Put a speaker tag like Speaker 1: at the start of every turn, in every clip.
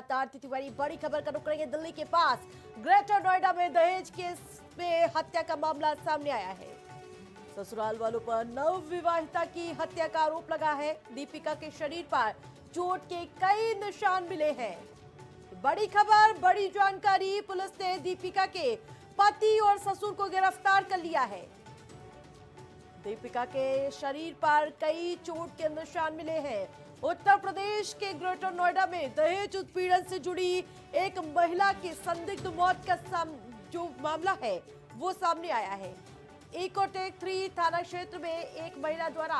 Speaker 1: साथ आरती तिवारी। बड़ी खबर का रुख करेंगे दिल्ली के पास। ग्रेटर नोएडा में दहेज केस में हत्या का मामला सामने आया है। ससुराल वालों पर नवविवाहिता की हत्या का आरोप लगा है। दीपिका के शरीर पर चोट के कई निशान मिले हैं। बड़ी खबर, बड़ी जानकारी। पुलिस ने दीपिका के पति और ससुर को गिरफ्तार कर लिया है। दीपिका के शरीर पर कई चोट के निशान मिले हैं। उत्तर प्रदेश के ग्रेटर नोएडा में दहेज उत्पीड़न से जुड़ी एक महिला की संदिग्ध मौत का जो मामला है वो सामने आया है। इकोटेक 3 थाना क्षेत्र में एक महिला द्वारा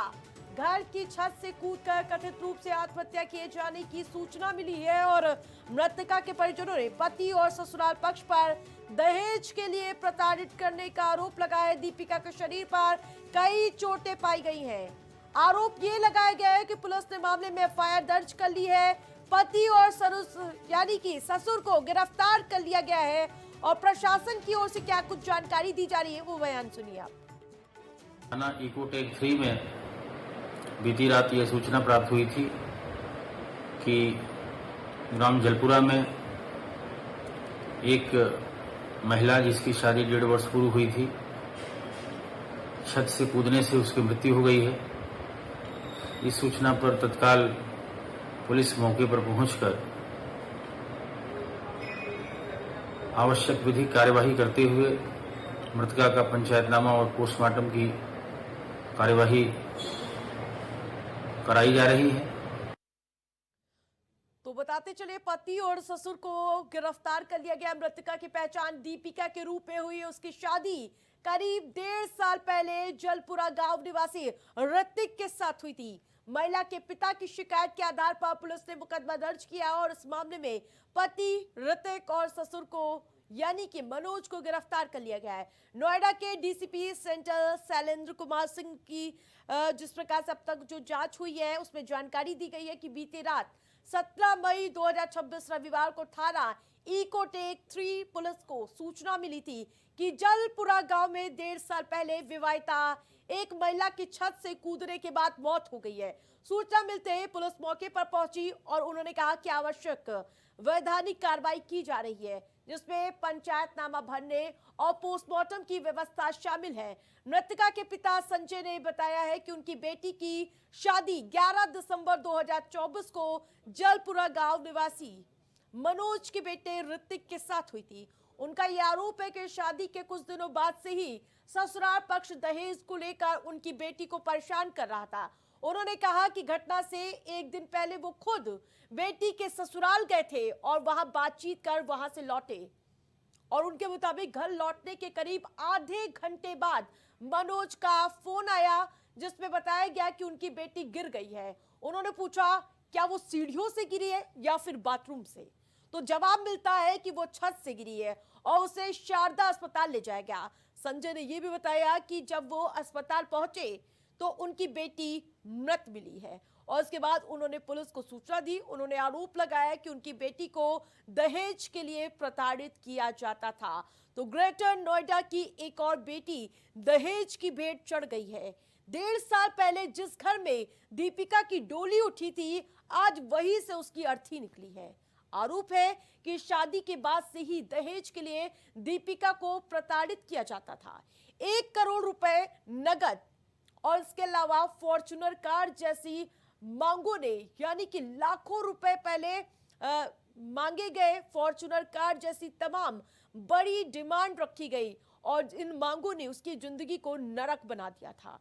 Speaker 1: घर की छत से कूदकर कथित रूप से आत्महत्या किए जाने की सूचना मिली है और मृतका के परिजनों ने पति और ससुराल पक्ष पर दहेज के लिए प्रताड़ित करने का आरोप लगाया है। दीपिका के शरीर पर कई चोटें पाई गई हैं। आरोप ये लगाया गया है कि पुलिस ने मामले में एफआईआर दर्ज कर ली है। पति और यानी कि ससुर को गिरफ्तार कर लिया गया है और प्रशासन की ओर से क्या कुछ जानकारी दी जा रही है वो बयान सुनिए आप।
Speaker 2: थाना इकोटेक 3 में बीती रात यह सूचना प्राप्त हुई थी कि ग्राम जलपुरा में एक महिला जिसकी शादी 1.5 वर्ष पूर्व हुई थी, छत से कूदने से उसकी मृत्यु हो गई है। इस सूचना पर तत्काल पुलिस मौके पर पहुंचकर आवश्यक विधिक कार्यवाही करते हुए मृतका का पंचायतनामा और पोस्टमार्टम की कार्यवाही कराई जा रही है।
Speaker 1: तो बताते चले पति और ससुर को गिरफ्तार कर लिया गया। मृतका की पहचान दीपिका के रूप में हुई। उसकी शादी करीब 1.5 साल पहले जलपुरा गांव निवासी ऋतिक के साथ हुई थी। महिला के पिता की शिकायत के आधार पर पुलिस ने मुकदमा दर्ज किया और इस मामले में पति ऋतिक और ससुर को यानी कि मनोज को गिरफ्तार कर लिया गया है। नोएडा के डीसीपी सेंट्रल शैलेंद्र कुमार सिंह की जिस प्रकार से अब तक जो जांच हुई है उसमें जानकारी दी गई है कि बीती रात 17 मई 2026 रविवार को थाना इकोटेक 3 पुलिस को सूचना मिली थी कि जलपुरा गांव में 1.5 साल पहले विवाहिता एक महिला की छत से कूदने के बाद मौत हो गई है। सूचना मिलते ही पुलिस मौके पर पहुंची और उन्होंने कहा कि आवश्यक वैधानिक कार्रवाई की जा रही है, जिसमें पंचायतनामा भरने और पोस्टमार्टम की व्यवस्था शामिल है। मृतका के पिता संजय ने बताया है कि उनकी बेटी की शादी 11 दिसंबर 2024 को जलपुरा गांव निवासी मनोज के बेटे ऋतिक के साथ हुई थी। उनका यह आरोप है कि शादी के कुछ दिनों बाद से ही ससुराल पक्ष दहेज को लेकर उनकी बेटी को परेशान कर रहा था। उन्होंने कहा कि घटना से एक दिन पहले वो खुद बेटी के ससुराल गए थे और वहां बातचीत कर वहां से लौटे और उनके मुताबिक घर लौटने के करीब आधे घंटे बाद मनोज का फोन आया जिसमें बताया गया कि उनकी बेटी गिर गई है। उन्होंने पूछा क्या वो सीढ़ियों से गिरी है या फिर बाथरूम से, तो जवाब मिलता है कि वो छत से गिरी है और उसे शारदा अस्पताल ले जाया गया। संजय ने यह भी बताया कि जब वो अस्पताल पहुंचे तो उनकी बेटी मृत मिली है और उसके बाद उन्होंने पुलिस को सूचना दी। उन्होंने आरोप लगाया कि उनकी बेटी को दहेज के लिए प्रताड़ित किया जाता था। तो ग्रेटर नोएडा की एक और बेटी दहेज की भेंट चढ़ गई है। 1.5 साल पहले जिस घर में दीपिका की डोली उठी थी, आज वहीं से उसकी अर्थी निकली है। आरोप है कि शादी के बाद से ही दहेज के लिए दीपिका को प्रताड़ित किया जाता था। 1 करोड़ रुपए नगद और इसके अलावा फॉर्च्यूनर कार जैसी मांगों ने यानी कि लाखों रुपए पहले मांगे गए। फॉर्च्यूनर कार जैसी तमाम बड़ी डिमांड रखी गई और इन मांगों ने उसकी जिंदगी को नरक बना दिया था।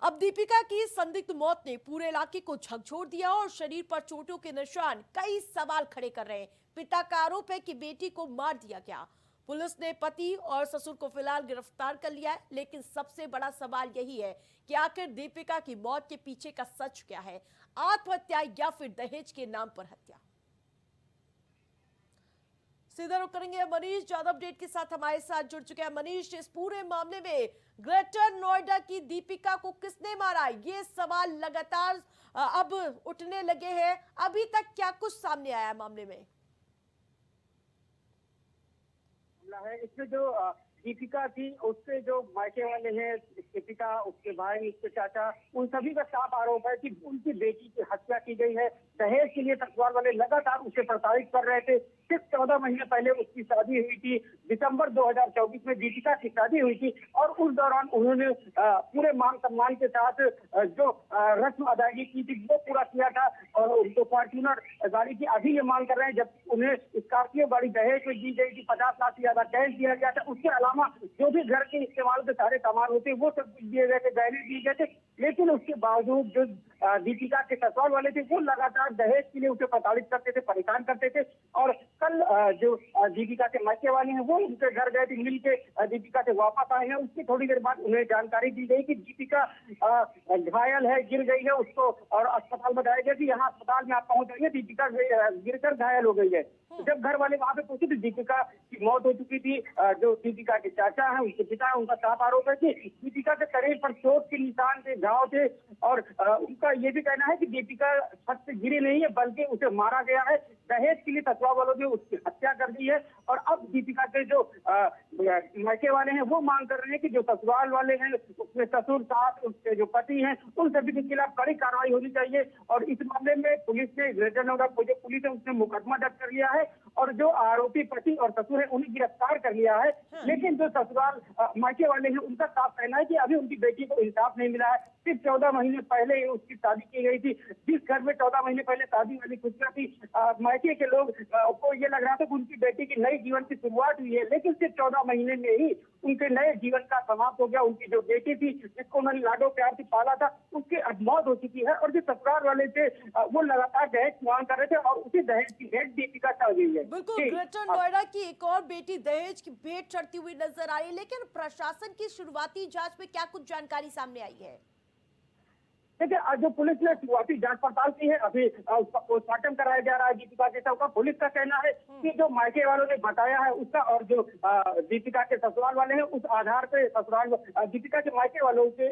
Speaker 1: अब दीपिका की संदिग्ध मौत ने पूरे इलाके को झकझोर दिया और शरीर पर चोटों के निशान कई सवाल खड़े कर रहे हैं। पिता का आरोप है कि बेटी को मार दिया गया। पुलिस ने पति और ससुर को फिलहाल गिरफ्तार कर लिया है, लेकिन सबसे बड़ा सवाल यही है कि आखिर दीपिका की मौत के पीछे का सच क्या है, आत्महत्या या फिर दहेज के नाम पर हत्या। सीधा रुक करेंगे मनीष जादव अपडेट के साथ हमारे साथ जुड़ चुके हैं। मनीष, इस पूरे मामले में ग्रेटर नोएडा की दीपिका को किसने मारा, ये सवाल लगातार अब उठने लगे हैं। अभी तक क्या कुछ सामने आया मामले में?
Speaker 3: है इसमें जो दीपिका थी उसके जो मायके वाले हैं, उसके पिता, उसके भाई, उसके चाचा, उन सभी का साफ आरोप है कि उनकी बेटी की हत्या की गई है। दहेज के लिए ससुराल वाले लगातार उसे प्रताड़ित कर रहे थे। सिर्फ 14 महीने पहले उसकी शादी हुई थी। दिसंबर 2024 में दीपिका की शादी हुई थी और उस दौरान उन्होंने पूरे मान सम्मान के साथ जो रस्म अदायगी की थी वो पूरा किया था और उनको फॉर्च्यूनर गाड़ी की अभी ये मांग कर रहे हैं, जब उन्हें स्कॉर्पियो गाड़ी दहेज में दी गई थी, 50 लाख से ज्यादा कैश दिया गया था। उसके अलावा जो भी घर के इस्तेमाल के सारे सामान होते वो सब कुछ दिए गए थे, गहने दिए गए थे। लेकिन उसके बावजूद जो दीपिका के ससुराल वाले थे वो लगातार दहेज के लिए उसे प्रताड़ित करते थे, परेशान करते थे। और कल जो दीपिका के मायके वाले हैं वो उनके घर गए थे, मिल के दीपिका से वापस आए हैं। उसकी थोड़ी देर बाद उन्हें जानकारी दी गई कि दीपिका घायल है, गिर गई है उसको, और अस्पताल बताया गया कि यहाँ अस्पताल में आप पहुंच जाइए, दीपिका गिरकर घायल हो गई है। जब घर वाले वहां पे पहुंचे तो दीपिका की मौत हो चुकी थी। जो दीपिका के चाचा हैं, उनके पिता हैं, उनका साफ आरोप है कि दीपिका के शरीर पर चोट के निशान थे, घाव थे और उनका ये भी कहना है कि दीपिका छत से गिरी नहीं है बल्कि उसे मारा गया है। दहेज के लिए ससुराल वालों ने उसकी हत्या कर दी है और अब दीपिका के जो मायके वाले हैं वो मांग कर रहे हैं कि जो ससुराल वाले हैं, उसमें ससुर सास, उसके जो पति हैं, उन सभी के खिलाफ कड़ी कार्रवाई होनी चाहिए। और इस मामले में पुलिस ने ग्रेटर नोएडा जो पुलिस है उसने मुकदमा दर्ज कर लिया है और जो आरोपी पति और ससुर है उन्हें गिरफ्तार कर लिया है। लेकिन जो ससुराल मायके वाले हैं उनका साफ कहना है कि अभी उनकी बेटी को इंसाफ नहीं मिला है। सिर्फ 14 महीने पहले ही उसकी शादी की गई थी। जिस घर में 14 महीने पहले शादी वाली खुशियां थी, मायके के लोग को ये लग रहा था कि उनकी बेटी की नई जीवन की शुरुआत हुई है, लेकिन सिर्फ 14 महीने में ही उनके नए जीवन का समाप्त हो गया। उनकी जो बेटी थी जिसको उन्होंने लाडो प्यार से पाला था उसकी अब मौत हो चुकी है और जो ससुराल वाले थे वो लगातार दहेज मांग कर रहे थे और उसी दहेज की भेंट दीपिका चढ़ गई है।
Speaker 1: बिल्कुल, ग्रेटर नोएडा की एक और बेटी दहेज की भेंट चढ़ती हुई नजर आ रही है, लेकिन प्रशासन की शुरुआती जांच में क्या कुछ जानकारी सामने आई है?
Speaker 3: देखिए, जो पुलिस ने शुरुआती जांच पड़ताल की है, अभी उसका पोस्टमार्टम कराया जा रहा है दीपिका के शव का। पुलिस का कहना है कि जो मायके वालों ने बताया है उसका और जो दीपिका के ससुराल वाले हैं उस आधार पे ससुराल दीपिका के मायके वालों के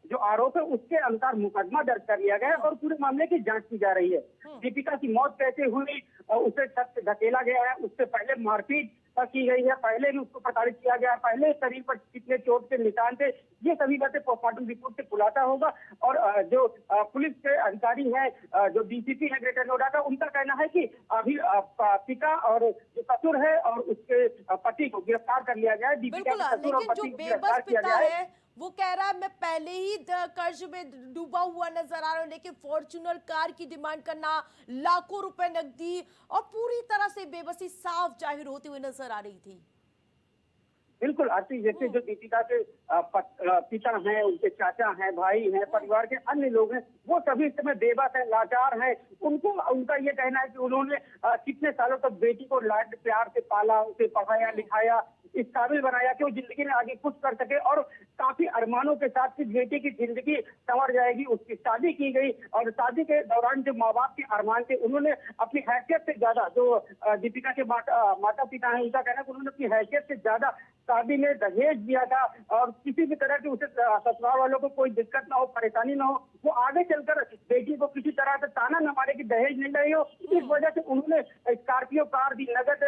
Speaker 3: जो आरोप है उसके अनुसार मुकदमा दर्ज कर लिया गया है और पूरे मामले की जांच की जा रही है। दीपिका की मौत कैसे हुई, उसे छत से धकेला गया है, उससे पहले मारपीट की गई है, पहले भी उसको प्रताड़ित किया गया, पहले शरीर पर कितने चोट के निशान थे, ये सभी बातें पोस्टमार्टम रिपोर्ट से खुलासा होगा। और जो पुलिस के अधिकारी है, जो डीसीपी है ग्रेटर नोएडा का, उनका कहना है कि अभी पिता और जो ससुर है और उसके पति को गिरफ्तार कर लिया गया है।
Speaker 1: बिल्कुल, लेकिन जो बेबस पिता है वो कह रहा है मैं पहले ही कर्ज में डूबा हुआ नजर आ रहा हूं, लेकिन फॉर्च्यूनर कार की डिमांड करना, लाखों रुपए नकदी और पूरी तरह से बेबसी साफ जाहिर होती हुई नजर आ रही थी।
Speaker 3: बिल्कुल आरती, जैसे जो दीपिका के पिता हैं, उनके चाचा हैं, भाई हैं, परिवार के अन्य लोग हैं, वो सभी इस समय बेबस हैं, लाचार हैं। उनका ये कहना है कि उन्होंने कितने सालों तक बेटी को लाड प्यार से पाला, उसे पढ़ाया लिखाया, इस काबिल बनाया कि वो जिंदगी में आगे कुछ कर सके और काफी अरमानों के साथ कि बेटी की जिंदगी संवर जाएगी। उसकी शादी की गई और शादी के दौरान जो माँ बाप के अरमान थे उन्होंने अपनी हैसियत से ज्यादा, जो दीपिका के माता पिता हैं उनका कहना है कि उन्होंने अपनी हैसियत से ज्यादा शादी में दहेज दिया था और किसी भी तरह की उसे ससुराल वालों को कोई दिक्कत ना हो, परेशानी ना हो, वो आगे चलकर बेटी को किसी तरह से ताना न मारे कि दहेज नहीं रही हो। इस वजह से उन्होंने स्कॉर्पियो कार दी, नगद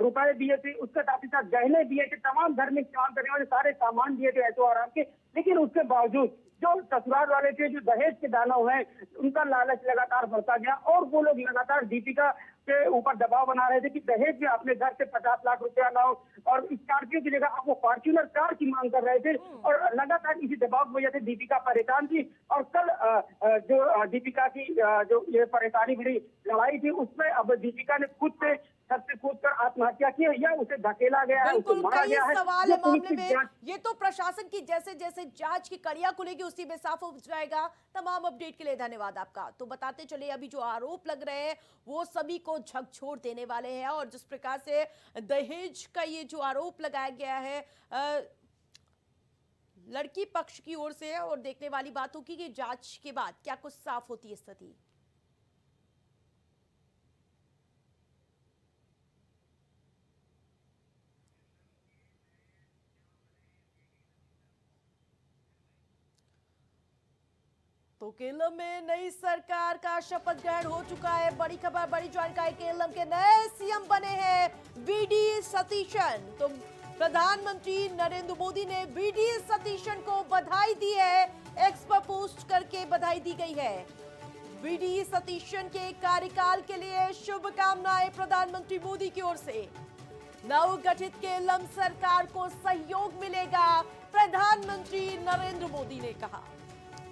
Speaker 3: रुपए दिए थे, उसके साथ ही साथ गहने दिए थे, तमाम घर में इस्तेमाल करने वाले सारे सामान दिए थे ऐशो आराम के। लेकिन उसके बावजूद जो ससुराल वाले थे, जो दहेज के दानव हैं, उनका लालच लगातार बढ़ता गया और वो लोग लगातार दीपिका के ऊपर दबाव बना रहे थे कि दहेज में अपने घर से 50 लाख रुपया लाओ और स्कॉर्पियो की जगह अब वो फॉर्च्यूनर कार की मांग कर रहे थे और लगातार इसी दबाव की वजह से दीपिका परेशान थी। और कल जो दीपिका की जो ये परेशानी भरी लड़ाई थी उसमें अब दीपिका ने खुद से छत से कूदकर आत्महत्या की है या उसे धकेला गया है, उसे मारा गया है।
Speaker 1: सवाल है मामले में, ये तो प्रशासन की जैसे जैसे जांच की कड़ियां खुलेगी उसी में साफ हो जाएगा। तमाम अपडेट के लिए धन्यवाद आपका। तो बताते चले अभी जो आरोप लग रहे हैं वो सभी को झकझोर देने वाले हैं और जिस प्रकार से दहेज का ये जो आरोप लगाया गया है लड़की पक्ष की ओर से, और देखने वाली बात होगी कि जांच के बाद क्या कुछ साफ होती है स्थिति। तो केरल में नई सरकार का शपथ ग्रहण हो चुका है। बड़ी खबर, बड़ी जानकारी, केरल के नए सीएम बने हैं वीडी सतीशन। तो प्रधानमंत्री नरेंद्र मोदी ने वीडी सतीशन को बधाई दी है। एक्स पर पोस्ट करके बधाई दी गई है। वीडी सतीशन के कार्यकाल के लिए शुभकामनाएं प्रधानमंत्री मोदी की ओर से। नवगठित केरलम सरकार को सहयोग मिलेगा, प्रधानमंत्री नरेंद्र मोदी ने कहा।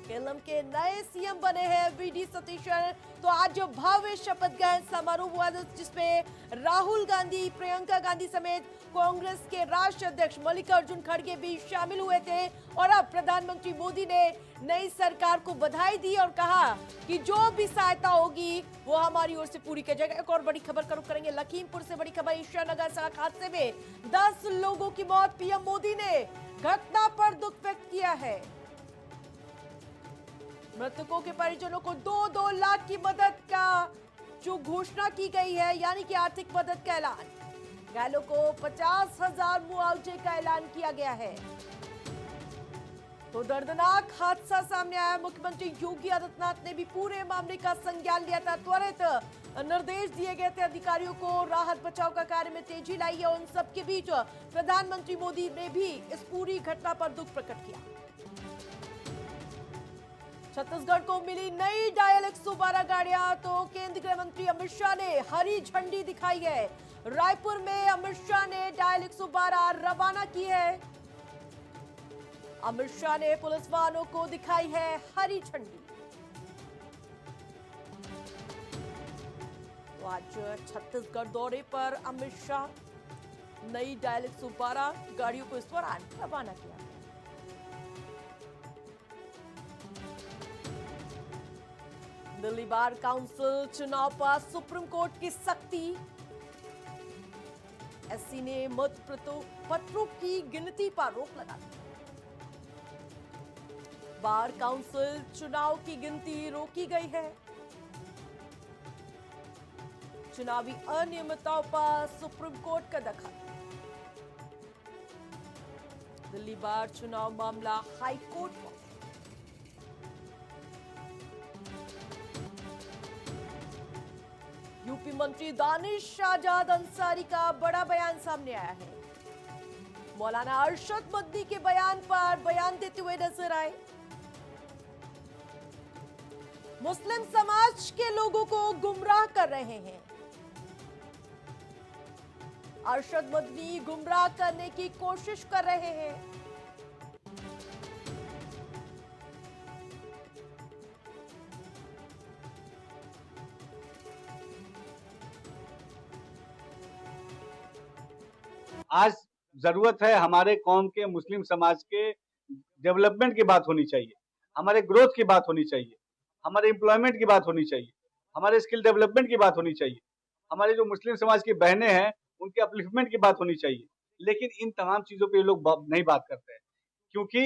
Speaker 1: केरलम के नए सीएम बने हैं वीडी सतीशन। तो आज भव्य शपथ ग्रहण समारोह हुआ जिसमें राहुल गांधी, प्रियंका गांधी समेत कांग्रेस के राष्ट्रीय अध्यक्ष मल्लिकार्जुन खड़गे भी शामिल हुए थे। और अब प्रधानमंत्री मोदी ने नई सरकार को बधाई दी और कहा कि जो भी सहायता होगी वो हमारी ओर से पूरी की जाएगी। एक और बड़ी खबर का रुख करेंगे लखीमपुर से। बड़ी खबर, ईश्वरनगर सड़क हादसे में 10 लोगों की मौत। पीएम मोदी ने घटना पर दुख व्यक्त किया है। मृतकों के परिजनों को 2-2 लाख की मदद का जो घोषणा की गई है, यानी कि आर्थिक मदद का ऐलान। घायलों को 50,000 मुआवजे का ऐलान किया गया है। तो दर्दनाक हादसा सामने आया। मुख्यमंत्री योगी आदित्यनाथ ने भी पूरे मामले का संज्ञान लिया था। त्वरित निर्देश दिए गए थे अधिकारियों को, राहत बचाव का कार्य में तेजी लाई है। उन सबके बीच प्रधानमंत्री मोदी ने भी इस पूरी घटना पर दुख प्रकट किया। छत्तीसगढ़ को मिली नई डायल 112 गाड़ियां। तो केंद्रीय गृह मंत्री अमित शाह ने हरी झंडी दिखाई है। रायपुर में अमित शाह ने डायल 112 रवाना की है। अमित शाह ने पुलिस वाहनों को दिखाई है हरी झंडी। तो आज छत्तीसगढ़ दौरे पर अमित शाह, नई डायल 112 गाड़ियों को इस दौरान रवाना किया। दिल्ली बार काउंसिल चुनाव पर सुप्रीम कोर्ट की सख्ती। एससी ने मत पत्रों की गिनती पर रोक लगा दी। बार काउंसिल चुनाव की गिनती रोकी गई है। चुनावी अनियमितताओं पर सुप्रीम कोर्ट का दखल। दिल्ली बार चुनाव मामला हाई कोर्ट में। यूपी मंत्री दानिश आजाद अंसारी का बड़ा बयान सामने आया है। मौलाना अरशद मदनी के बयान पर बयान देते हुए नजर आए। मुस्लिम समाज के लोगों को गुमराह कर रहे हैं। अरशद मदनी गुमराह करने की कोशिश कर रहे हैं।
Speaker 4: आज जरूरत है हमारे कौम के मुस्लिम समाज के डेवलपमेंट की बात होनी चाहिए, हमारे ग्रोथ की बात होनी चाहिए, हमारे एम्प्लॉयमेंट की बात होनी चाहिए, हमारे स्किल डेवलपमेंट की बात होनी चाहिए, हमारे जो मुस्लिम समाज की बहनें हैं उनके अपलिफ्टमेंट की बात होनी चाहिए। लेकिन इन तमाम चीजों पे ये लोग नहीं बात करते हैं, क्योंकि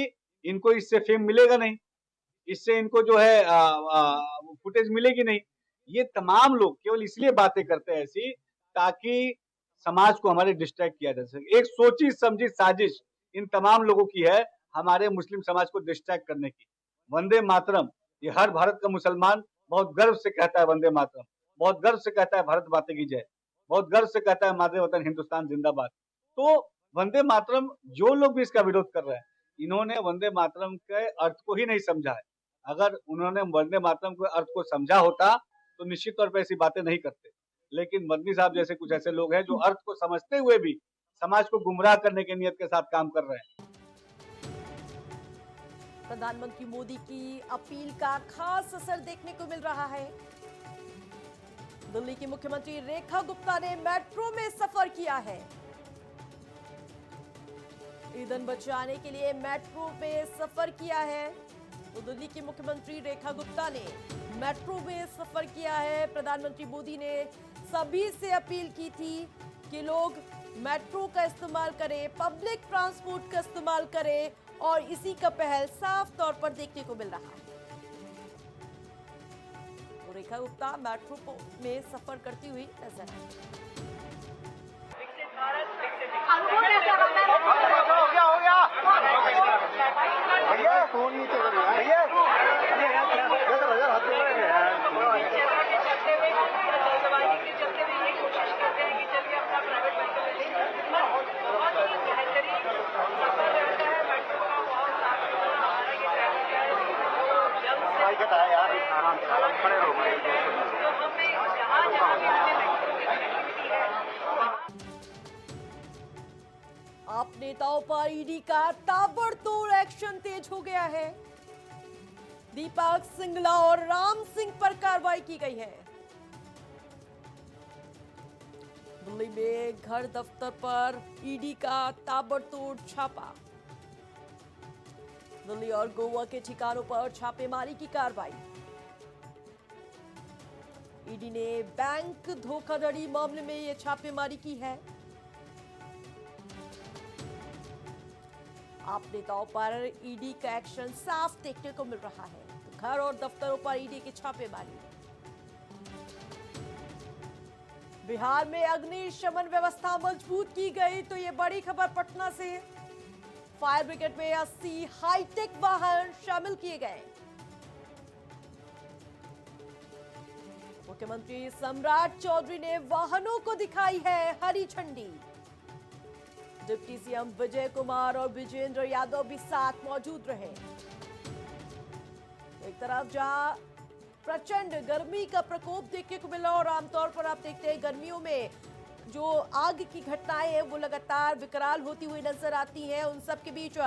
Speaker 4: इनको इससे फेम मिलेगा नहीं, इससे इनको जो है फुटेज मिलेगी नहीं। ये तमाम लोग केवल इसलिए बातें करते हैं ऐसी ताकि समाज को हमारे डिस्ट्रैक्ट किया जा सके। एक सोची समझी साजिश इन तमाम लोगों की है हमारे मुस्लिम समाज को डिस्ट्रैक्ट करने की। वंदे मातरम, ये हर भारत का मुसलमान बहुत गर्व से कहता है वंदे मातरम, बहुत गर्व से कहता है भारत माता की जय, बहुत गर्व से कहता है मादे वतन हिंदुस्तान जिंदाबाद। तो वंदे मातरम, जो लोग भी इसका विरोध कर रहे हैं, इन्होंने वंदे मातरम के अर्थ को ही नहीं समझा है। अगर उन्होंने वंदे मातरम के अर्थ को समझा होता तो निश्चित तौर पर ऐसी बातें नहीं करते। लेकिन मदनी साहब जैसे कुछ ऐसे लोग हैं जो अर्थ को समझते हुए भी समाज को गुमराह करने की नियत के साथ काम कर रहे हैं।
Speaker 1: प्रधानमंत्री मोदी की अपील का खास असर देखने को मिल रहा है। दिल्ली की मुख्यमंत्री रेखा गुप्ता ने मेट्रो में सफर किया है। ईंधन बचाने के लिए मेट्रो में सफर किया है। तो दिल्ली की मुख्यमंत्री रेखा गुप्ता ने मेट्रो में सफर किया है। प्रधानमंत्री मोदी ने सभी से अपील की थी कि लोग मेट्रो का इस्तेमाल करें, पब्लिक ट्रांसपोर्ट का इस्तेमाल करें, और इसी का पहल साफ तौर पर देखने को मिल रहा है। तो रेखा गुप्ता मेट्रो में सफर करती हुई नजर आई।
Speaker 5: चलते हुए ये कोशिश करते हैं कि चलिए अपना प्राइवेट व्हीकल
Speaker 1: आप नेताओं पर ईडी का ताबड़तोड़ एक्शन तेज हो गया है। दीपक सिंगला और राम सिंह पर कार्रवाई की गई है। दिल्ली में घर दफ्तर पर ईडी का ताबड़तोड़ छापा। दिल्ली और गोवा के ठिकानों पर छापेमारी की कार्रवाई। ईडी ने बैंक धोखाधड़ी मामले में यह छापेमारी की है। आप नेताओं पर ईडी का एक्शन साफ देखने को मिल रहा है। तो घर और दफ्तरों पर ईडी की छापेमारी। बिहार में अग्निशमन व्यवस्था मजबूत की गई। तो ये बड़ी खबर पटना से। फायर ब्रिगेड में 80 हाईटेक वाहन शामिल किए गए। मुख्यमंत्री सम्राट चौधरी ने वाहनों को दिखाई है हरी झंडी। डिप्टी सीएम विजय कुमार और विजेंद्र यादव भी साथ मौजूद रहे। एक तरफ जहां प्रचंड गर्मी का प्रकोप देखने को मिला और आमतौर पर आप देखते हैं गर्मियों में जो आग की घटनाएं हैं वो लगातार विकराल होती हुई नजर आती हैं। उन सब के बीच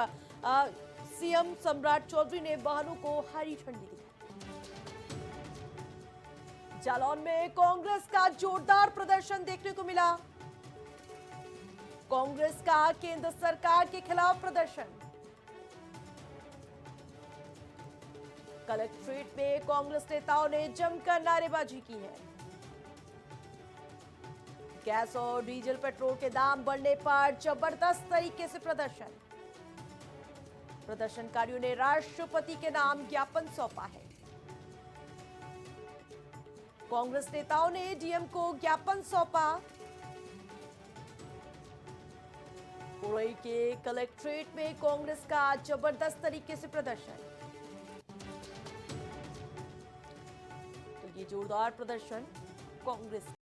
Speaker 1: सीएम सम्राट चौधरी ने वाहनों को हरी झंडी दिखाई। जालौन में कांग्रेस का जोरदार प्रदर्शन देखने को मिला। कांग्रेस का केंद्र सरकार के खिलाफ प्रदर्शन। कलेक्ट्रेट में कांग्रेस नेताओं ने जमकर नारेबाजी की है। गैस और डीजल पेट्रोल के दाम बढ़ने पर जबरदस्त तरीके से प्रदर्शन। प्रदर्शनकारियों ने राष्ट्रपति के नाम ज्ञापन सौंपा है। कांग्रेस नेताओं ने डीएम को ज्ञापन सौंपा। उड़ई के कलेक्ट्रेट में कांग्रेस का जबरदस्त तरीके से प्रदर्शन। तो ये जोरदार प्रदर्शन कांग्रेस